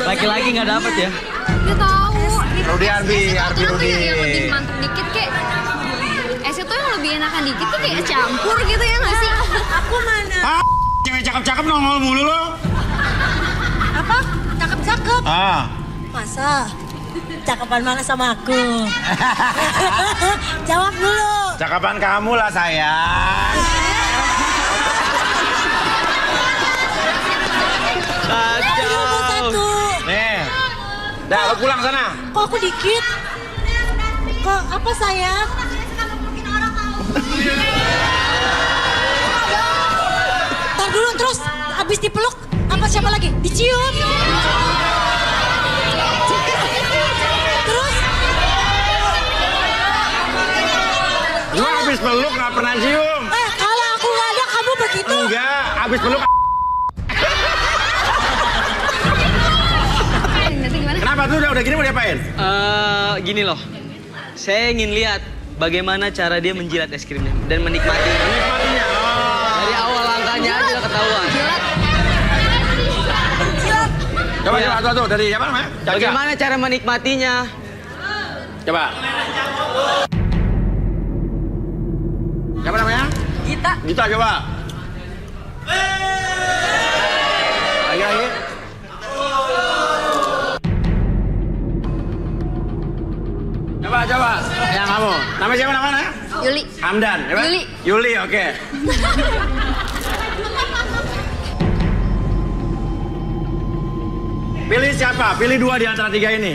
Laki-laki nggak dapet ya? Dia tahu. Rudi, Arbi, Rudi. Yang lebih mantep dikit kayak. Es itu yang lebih enakan dikit tuh kayak campur gitu ya nggak sih? Aku mana? Cewek cakep-cakep nongol mulu lo. Apa? Cakep-cakep? Masa? Cakapan mana sama aku? Jawab dulu. Cakapan kamu lah sayang. Satu. Nih. Dah, lo pulang sana. Kok aku dikit? Kok apa sayang? Tar dulu terus habis dipeluk apa siapa lagi? Dicium. Terus Gua habis peluk nggak pernah cium. kalau aku nggak ada kamu begitu? Enggak, habis peluk. Nanti gimana? Kenapa tuh udah gini mau diapain? Gini loh. Saya ingin lihat bagaimana cara dia menjilat es krimnya dan menikmati. Nikmatinya. Dari awal langkahnya aja udah ketahuan. Coba tuh dari siapa namanya? Caca. Bagaimana cara menikmatinya? Coba. Siapa namanya? Gita. Gita coba. Lagi. Coba. Yang kamu. Namanya siapa namanya? Yuli. Hamdan. Siapa? Yuli. Yuli, oke. Pilih siapa? Pilih 2 di antara 3 ini.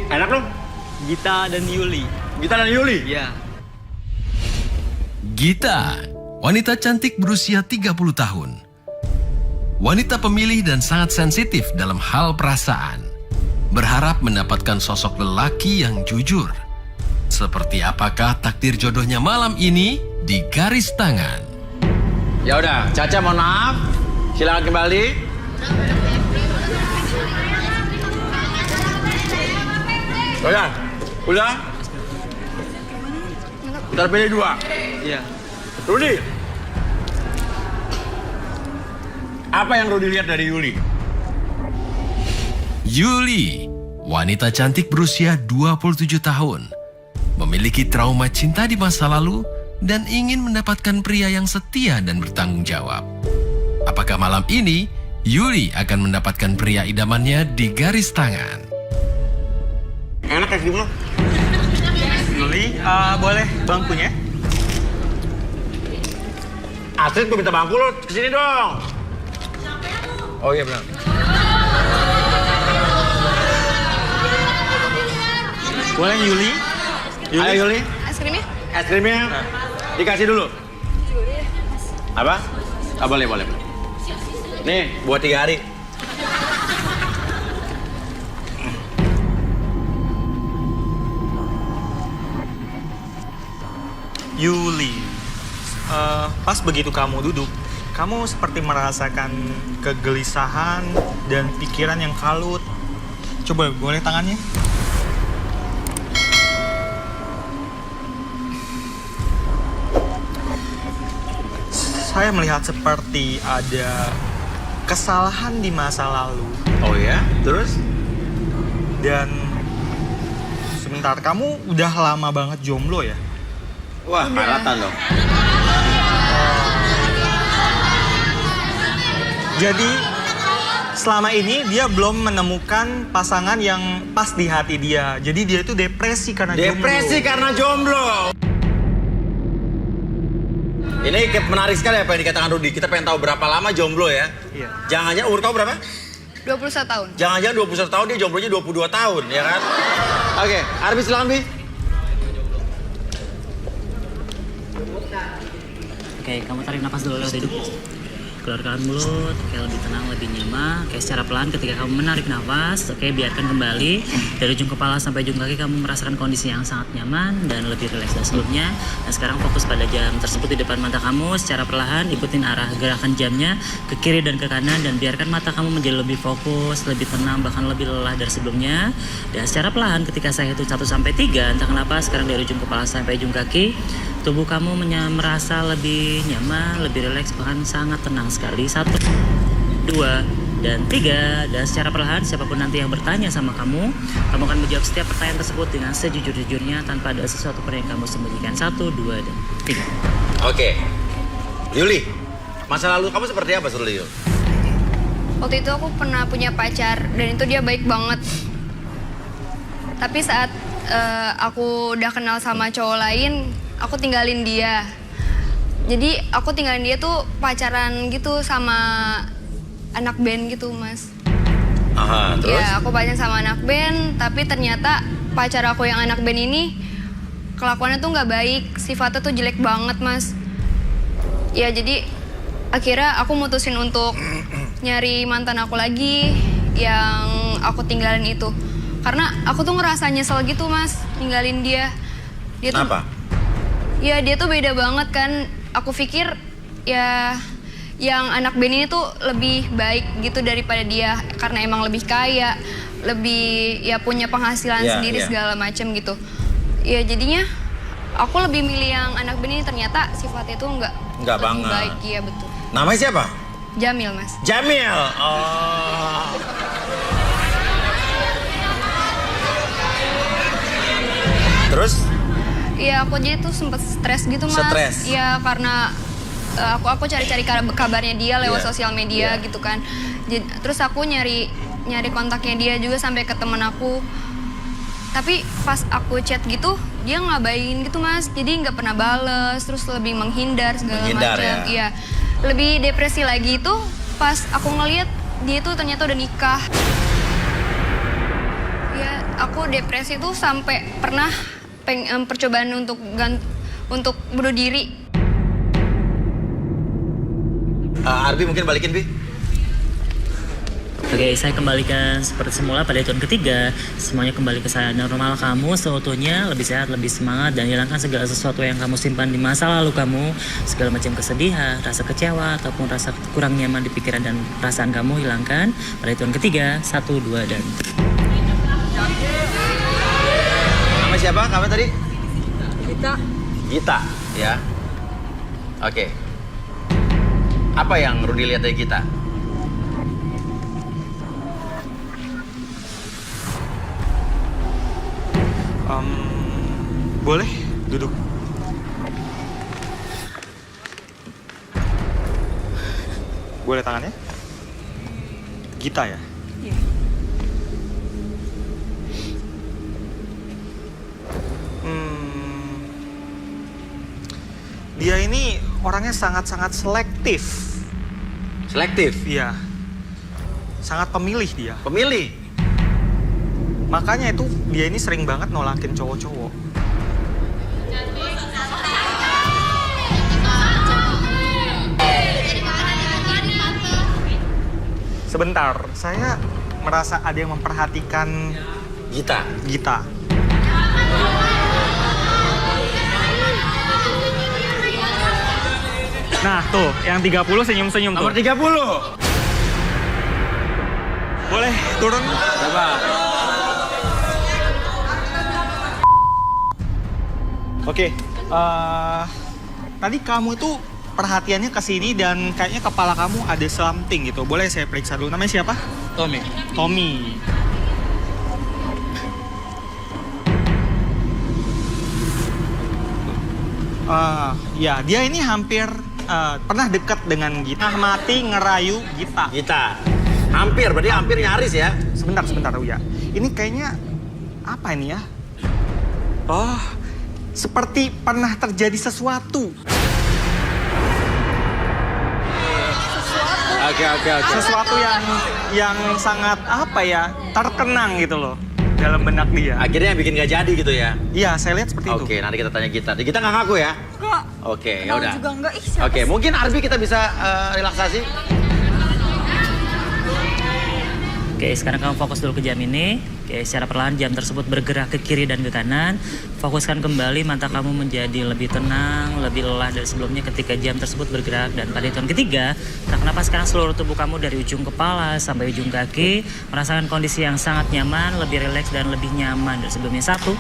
Enak lu? Gita dan Yuli. Gita dan Yuli? Ya. Gita, wanita cantik berusia 30 tahun. Wanita pemilih dan sangat sensitif dalam hal perasaan. Berharap mendapatkan sosok lelaki yang jujur. Seperti apakah takdir jodohnya malam ini di Garis Tangan? Ya udah, Caca mohon maaf. Silakan kembali. Udah. Terpilih 2. Iya. Rudi. Apa yang Rudi lihat dari Yuli? Yuli, wanita cantik berusia 27 tahun. Memiliki trauma cinta di masa lalu dan ingin mendapatkan pria yang setia dan bertanggung jawab. Apakah malam ini Yuli akan mendapatkan pria idamannya di Garis Tangan? Enak es krim lo? Yuli, boleh bangkunya? Astrid, gue minta bangku lo kesini dong. Oh iya benar. Boleh Yuli? Ayo Yuli, Es krimnya? es krimnya dikasih dulu. Apa? Boleh. Nih, buat 3 hari. Yuli, pas begitu kamu duduk, kamu seperti merasakan kegelisahan dan pikiran yang kalut. Coba boleh tangannya? Saya melihat seperti ada kesalahan di masa lalu. Oh ya? Terus? Dan sebentar, kamu udah lama banget jomblo ya? Wah, kelihatan dong. Jadi selama ini dia belum menemukan pasangan yang pas di hati dia. Jadi dia itu depresi karena Depresi jomblo. karena jomblo. Ini menarik sekali apa yang dikatakan Rudi. Kita pengen tahu berapa lama jomblo ya. Iya. Jangan-jangan umur kamu berapa? 21 tahun. Jangan-jangan 21 tahun, dia jomblonya 22 tahun, ya kan? Oke, Arbi silakan Bi. Oke, kamu tarik napas dulu lewat hidung. Keluarkan mulut, kayak lebih tenang, lebih nyaman. Kayak secara pelan ketika kamu menarik nafas, oke, biarkan kembali. Dari ujung kepala sampai ujung kaki kamu merasakan kondisi yang sangat nyaman dan lebih rileks dari sebelumnya. Dan sekarang fokus pada jam tersebut di depan mata kamu. Secara perlahan ikutin arah gerakan jamnya ke kiri dan ke kanan. Dan biarkan mata kamu menjadi lebih fokus, lebih tenang, bahkan lebih lelah dari sebelumnya. Dan secara perlahan ketika saya hitung 1-3, entah kenapa sekarang dari ujung kepala sampai ujung kaki, tubuh kamu merasa lebih nyaman, lebih rileks, bahkan sangat tenang sekali. 1, 2, dan 3. Dan secara perlahan siapapun nanti yang bertanya sama kamu akan menjawab setiap pertanyaan tersebut dengan sejujur-jujurnya tanpa ada sesuatu pun yang kamu sembunyikan. 1, 2, dan 3. Oke. Yuli, masa lalu kamu seperti apa Surli? Waktu itu aku pernah punya pacar dan itu dia baik banget. Tapi saat aku udah kenal sama cowok lain, aku tinggalin dia. Jadi aku tinggalin dia tuh pacaran gitu sama anak band gitu, Mas. Aha, terus? Ya, aku pacaran sama anak band, tapi ternyata pacar aku yang anak band ini kelakuannya tuh nggak baik, sifatnya tuh jelek banget, Mas. Ya, jadi akhirnya aku mutusin untuk nyari mantan aku lagi yang aku tinggalin itu. Karena aku tuh ngerasa nyesel gitu, Mas, ninggalin dia. Dia tuh, Kenapa? ya dia tuh beda banget kan. Aku pikir ya yang anak band ini tuh lebih baik gitu daripada dia. Karena emang lebih kaya, lebih ya punya penghasilan sendiri segala macam gitu. Ya jadinya aku lebih milih yang anak band ini, ternyata sifatnya tuh Nggak lebih banget. baik. Iya betul. Namanya siapa? Jamil, Mas. Jamil. Oh. Terus? Iya, aku jadi tuh sempet stres gitu, Mas. Stres? Iya, karena aku cari-cari kabarnya dia lewat Iya. sosial media Iya. gitu kan. Terus aku nyari kontaknya dia juga sampai ke temen aku. Tapi pas aku chat gitu, dia ngabain gitu, Mas. Jadi nggak pernah bales, terus lebih menghindar segala Menghindar, macam. ya? Iya. Lebih depresi lagi itu pas aku ngeliat dia tuh ternyata udah nikah. Ya, aku depresi tuh sampai pernah percobaan untuk bunuh diri. Arbi mungkin balikin, Bi. Oke, saya kembalikan seperti semula pada hitungan ketiga. Semuanya kembali ke saya normal kamu, seutuhnya lebih sehat, lebih semangat, dan hilangkan segala sesuatu yang kamu simpan di masa lalu kamu. Segala macam kesedihan, rasa kecewa, ataupun rasa kurang nyaman di pikiran dan perasaan kamu hilangkan. Pada hitungan ketiga, 1, 2, dan... Nama siapa kamu tadi? Kita. Gita, ya. Oke. Apa yang Rudi lihat dari kita? Boleh duduk. Boleh tangannya? Gita ya? Iya. Dia ini orangnya sangat-sangat selektif. Selektif. Iya. Sangat pemilih dia. Pemilih. Makanya itu dia ini sering banget nolakin cowok-cowok. Sebentar, saya merasa ada yang memperhatikan Gita. Gita. Nah, tuh, yang 30 senyum-senyum tuh. Nomor 30. Boleh turun? Coba. Oke, tadi kamu itu perhatiannya ke sini dan kayaknya kepala kamu ada something gitu. Boleh saya periksa dulu. Namanya siapa? Tommy. Tommy. Ya, dia ini hampir pernah dekat dengan Gita. Mati ngerayu Gita. Gita. Hampir, berarti hampir nyaris ya. Sebentar, Uya. Ini kayaknya apa ini ya? Oh, seperti pernah terjadi sesuatu. Oke. Sesuatu yang sangat apa ya, terkenang gitu loh dalam benak dia. Akhirnya yang bikin gak jadi gitu ya. Iya, saya lihat seperti itu. Oke, nanti kita tanya Gita. Gita nggak ngaku ya? Enggak. Oke, ya Kenal udah. juga enggak. Ih, siapa Oke, sih? mungkin Arbi kita bisa relaksasi. Oke, sekarang kamu fokus dulu ke jam ini. Oke, secara perlahan jam tersebut bergerak ke kiri dan ke kanan. Fokuskan kembali mata kamu menjadi lebih tenang, lebih lelah dari sebelumnya ketika jam tersebut bergerak. Dan pada hitungan ketiga, tarik napas sekarang seluruh tubuh kamu dari ujung kepala sampai ujung kaki. Merasakan kondisi yang sangat nyaman, lebih rileks dan lebih nyaman dari sebelumnya. 1,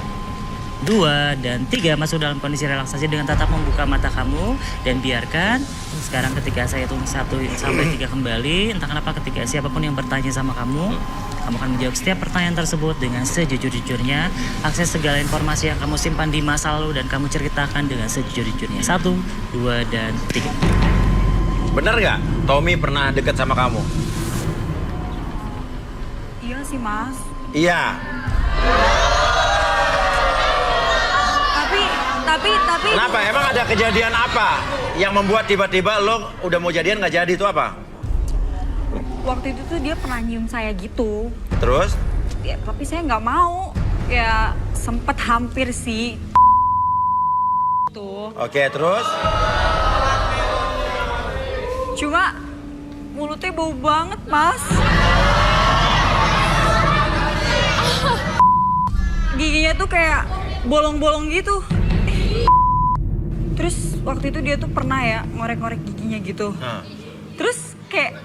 2, dan 3. Masuk dalam kondisi relaksasi dengan tetap membuka mata kamu. Dan biarkan sekarang ketika saya hitung 1 sampai 3 kembali. Entah kenapa ketika siapapun yang bertanya sama kamu akan menjawab setiap pertanyaan tersebut dengan sejujur-jujurnya. Akses segala informasi yang kamu simpan di masa lalu dan kamu ceritakan dengan sejujur-jujurnya. 1, 2, dan 3. Bener nggak Tommy pernah deket sama kamu? Iya sih, Mas. Iya. Tapi Kenapa? Emang ada kejadian apa yang membuat tiba-tiba lo udah mau jadian nggak jadi itu apa? waktu itu tuh dia pernah nyium saya gitu. Terus? Ya, tapi saya nggak mau. Ya sempet hampir sih. Tuh. Oke, terus? Cuma mulutnya bau banget, Mas. Giginya tuh kayak bolong-bolong gitu. Terus waktu itu dia tuh pernah ya ngorek-ngorek giginya gitu. Terus kayak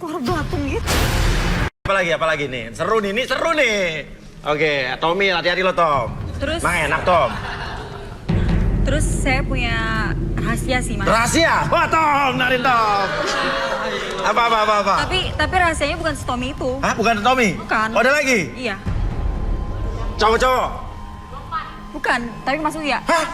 keluar belatung gitu. Apalagi nih? Seru nih, ini seru nih. Oke, Tommy hati-hati lo, Tom. Terus Mang enak, Tom. Terus saya punya rahasia sih, Mas. Rahasia? Wah, Tom, narin Tom. Apa? Tapi rahasianya bukan si Tommy itu. Hah, bukan Tommy? Bukan. Oh, ada lagi? Iya. Cowok-cowok? Bukan, tapi Mas Uya. Hah?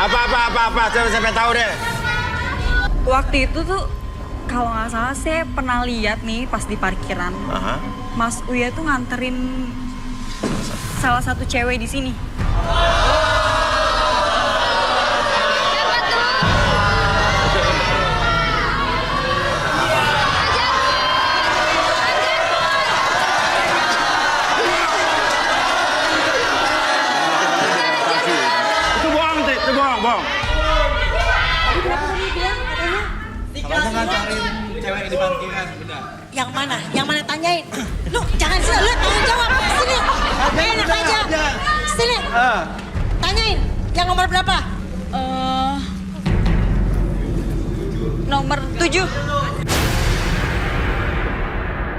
Apa? Saya tahu deh. Waktu itu tuh kalau nggak salah saya pernah lihat nih pas di parkiran. Mas Uya tuh nganterin salah satu cewek di sini. Itu bohong. Yang mana? Yang mana tanyain? Lu jangan sih, lu tanggung jawab. Sini. Enak aja. Sini. Tanyain. Yang nomor berapa? Nomor 7.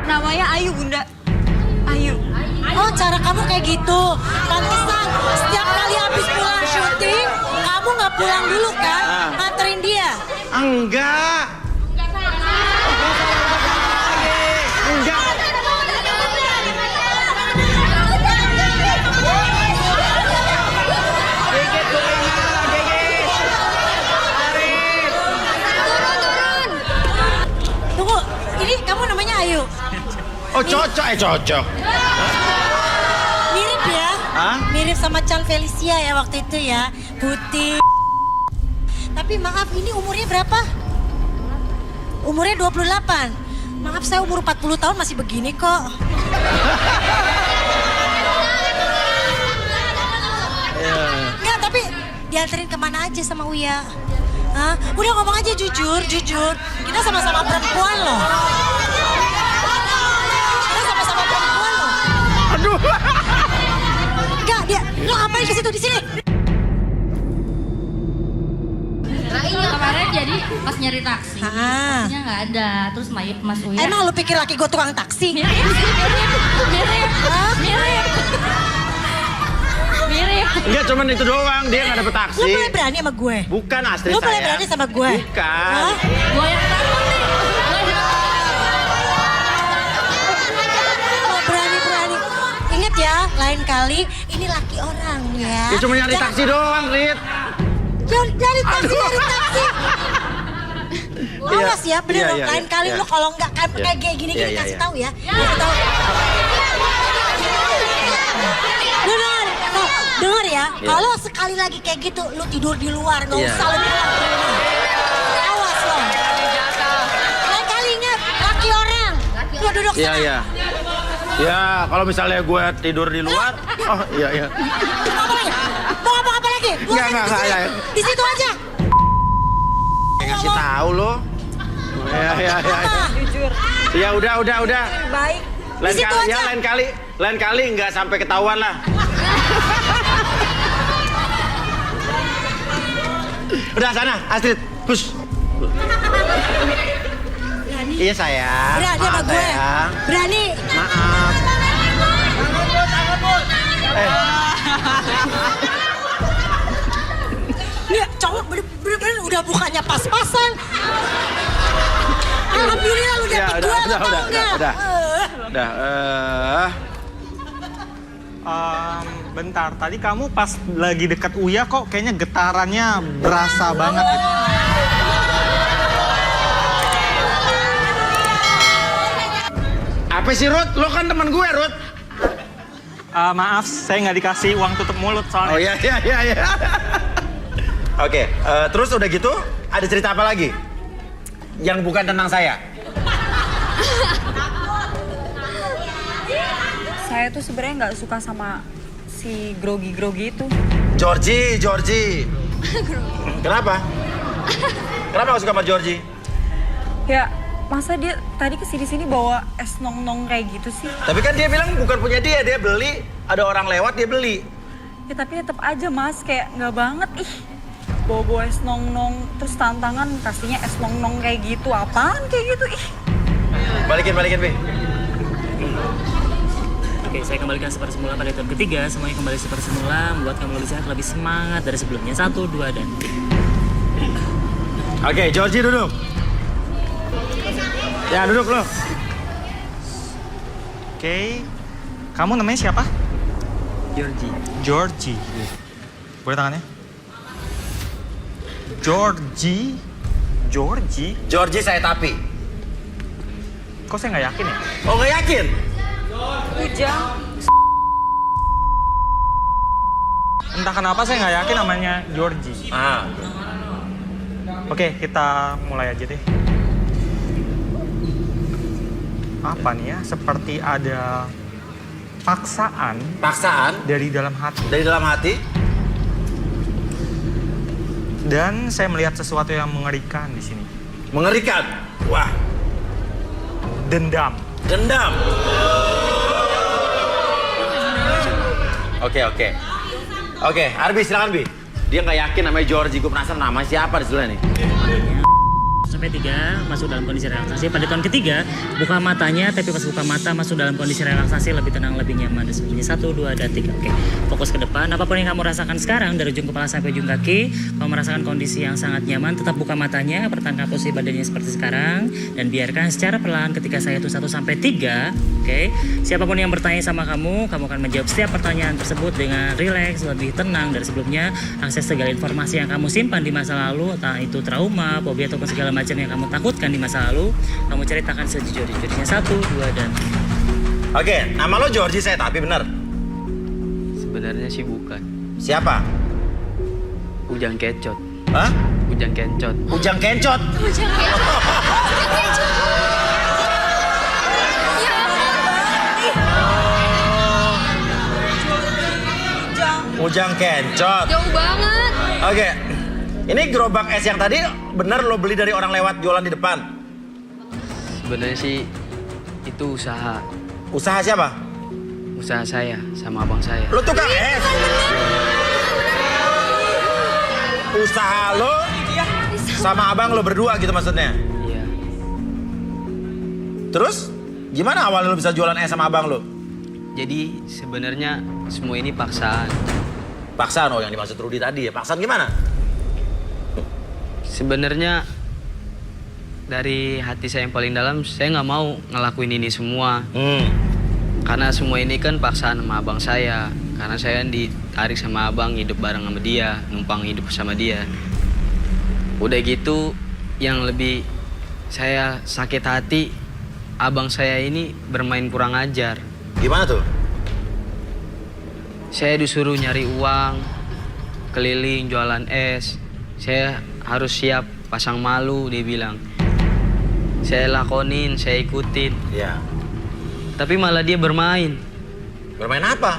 Namanya Ayu, Bunda. Ayu. Oh, cara kamu kayak gitu. Pantesan setiap kali habis pulang syuting, kamu nggak pulang dulu kan? Nganterin dia. Enggak. Tunggu, ini kamu namanya Ayu. Oh, cocok. Mirip ya? Hah? Mirip sama Chan Felicia ya waktu itu ya. Putih. Tapi maaf, ini umurnya berapa? Umurnya 28. Maaf, saya umur 40 tahun masih begini kok. Enggak, tapi dianterin kemana aja sama Uya? Hah? Udah ngomong aja jujur. Kita sama-sama perempuan loh. Kita sama-sama perempuan loh. Aduh. Enggak, lo ngapain ke situ di sini? Kemarin jadi pas nyari taksi, Ah. taksinya nggak ada. Terus Mas Uya. Emang lu pikir laki gue tukang taksi? Mirip. Enggak, cuman itu doang. Dia nggak dapet taksi. Lu boleh berani sama gue? Bukan, Astrid Lu boleh sayang. berani sama gue? Bukan. Hah? Gue yang takut nih. Oh, berani. Ingat ya, lain kali ini laki orang ya. Dia cuma nyari taksi doang, Rit. Dari taksi. Awas ya, bener loh. Iya, Lain kali iya. lu kalau nggak kayak gini Iya, kasih iya. tahu ya. Kasih tahu. Dengar ya, kalau sekali lagi kayak gitu, lu tidur di luar, nggak Iya. usah lu pulang ke rumah. Awas lo. Lain kali ingat, laki orang. Lu duduk sana. Iya. Ya, kalau misalnya gue tidur di luar. Oh, iya. Mau apa lagi? Mau ngomong apa lagi? Luar Nggak, di sini. ya. Di situ aja. Ngasih tahu lo. Ya. Jujur. Ya udah. Baik. Lain Di situ kali, aja. lain kali nggak sampai ketahuan lah. Udah sana, Astrid, push. Berani Iya sayang. Berani sama Maaf, gue. sayang. Berani. Maaf. Nih cowok bener-bener udah bukannya pas-pasan. Alhamdulillah lu dapet gue, lo tau nggak? Udah. Bentar, tadi kamu pas lagi deket Uya kok kayaknya getarannya berasa banget gitu. Apa sih Ruth? Lo kan teman gue Ruth. Maaf, saya nggak dikasih uang tutup mulut soalnya. Oh iya. Oke, terus udah gitu ada cerita apa lagi? Yang bukan tentang saya. Saya tuh sebenarnya nggak suka sama si grogi-grogi itu. Georgie. Kenapa? Kenapa gak suka sama Georgie? Ya, masa dia tadi kesini-sini bawa es nong-nong kayak gitu sih? Tapi kan dia bilang bukan punya dia beli. Ada orang lewat dia beli. Ya tapi tetap aja mas, kayak nggak banget ih. Bawa-bawa es nong-nong, terus tantangan kasihnya es nong-nong kayak gitu. Apaan kayak gitu ih? Balikin, Bi. Oke, saya kembalikan seperti semula pada tahun ketiga. Semuanya kembali seperti semula, membuat kamu lebih sehat, lebih semangat dari sebelumnya. 1, 2, dan 3. Oke, Georgie duduk. Ya, duduk lo. Oke, kamu namanya siapa? Georgie. Boleh tangannya? Georgie. Georgie saya tapi. Kok saya nggak yakin ya? Oh, nggak yakin? Ujang. Entah kenapa saya nggak yakin namanya Georgie. Oke, kita mulai aja deh. Apa nih ya? Seperti ada paksaan dari dalam hati. Dan saya melihat sesuatu yang mengerikan di sini. Mengerikan? Wah. Dendam. Oke, Arbi silakan Bi. Dia nggak yakin namanya Georgie. Gue penasaran nama siapa di sebelah nih. Sampai 3 masuk dalam kondisi relaksasi. Pada tahun ketiga buka matanya, tapi pas buka mata masuk dalam kondisi relaksasi, lebih tenang, lebih nyaman dan sebagainya. 1, 2, dan 3. Oke, fokus ke depan. Apapun yang kamu rasakan sekarang dari ujung kepala sampai ujung kaki, kamu merasakan kondisi yang sangat nyaman. Tetap buka matanya, pertahankan posisi badannya seperti sekarang, dan biarkan secara perlahan ketika saya hitung 1 sampai 3. Oke, siapapun yang bertanya sama kamu akan menjawab setiap pertanyaan tersebut dengan rileks, lebih tenang dari sebelumnya. Akses segala informasi yang kamu simpan di masa lalu, entah itu trauma, fobia ataupun segala macam yang kamu takutkan di masa lalu, kamu ceritakan sejujur-jujurnya. 1, 2, dan 3. Oke, nama lo Georgie saya tapi bener? Sebenarnya sih bukan. Siapa? Ujang Kencot. Hah? Ujang Kencot. Ujang Kencot? Ujang Kencot. Jauh banget. Oke. Ini gerobak es yang tadi bener lo beli dari orang lewat jualan di depan? Sebenarnya sih itu usaha. Usaha siapa? Usaha saya sama abang saya. Lo tukang es? Usaha lo sama abang lo berdua gitu maksudnya? Iya. Terus gimana awalnya lo bisa jualan es sama abang lo? Jadi sebenarnya semua ini paksaan. Paksaan, oh yang dimaksud Rudy tadi ya. Paksaan gimana? Sebenarnya dari hati saya yang paling dalam, saya nggak mau ngelakuin ini semua. Karena semua ini kan paksaan sama abang saya. Karena saya ditarik sama abang, hidup bareng sama dia, numpang hidup sama dia. Udah gitu, yang lebih saya sakit hati, abang saya ini bermain kurang ajar. Gimana tuh? Saya disuruh nyari uang, keliling jualan es. Saya harus siap pasang malu, dia bilang. Saya lakonin, saya ikutin. Iya. Tapi malah dia bermain. Bermain apa?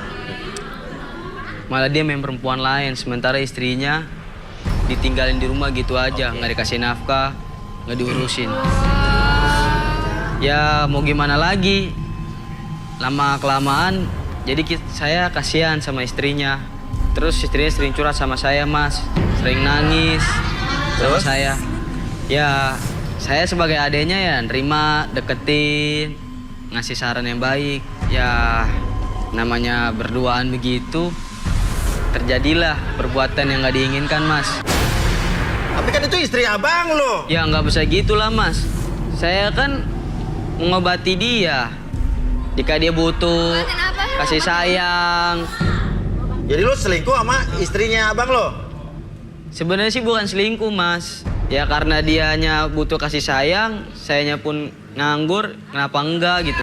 Malah dia main perempuan lain, sementara istrinya ditinggalin di rumah gitu aja, nggak dikasih nafkah, nggak diurusin. Ya mau gimana lagi? Lama-kelamaan, jadi saya kasihan sama istrinya. Terus istrinya sering curhat sama saya, Mas. Sering nangis sama saya. Ya, saya sebagai adeknya ya nerima, deketin, ngasih saran yang baik. Ya namanya berduaan begitu, terjadilah perbuatan yang nggak diinginkan, Mas. Tapi kan itu istri abang lo. Ya nggak bisa gitulah, Mas. Saya kan mengobati dia. Jika dia butuh kasih sayang. Jadi lo selingkuh sama istrinya abang lo? Sebenarnya sih bukan selingkuh, Mas. Ya karena dianya butuh kasih sayang, sayanya pun nganggur, kenapa enggak gitu.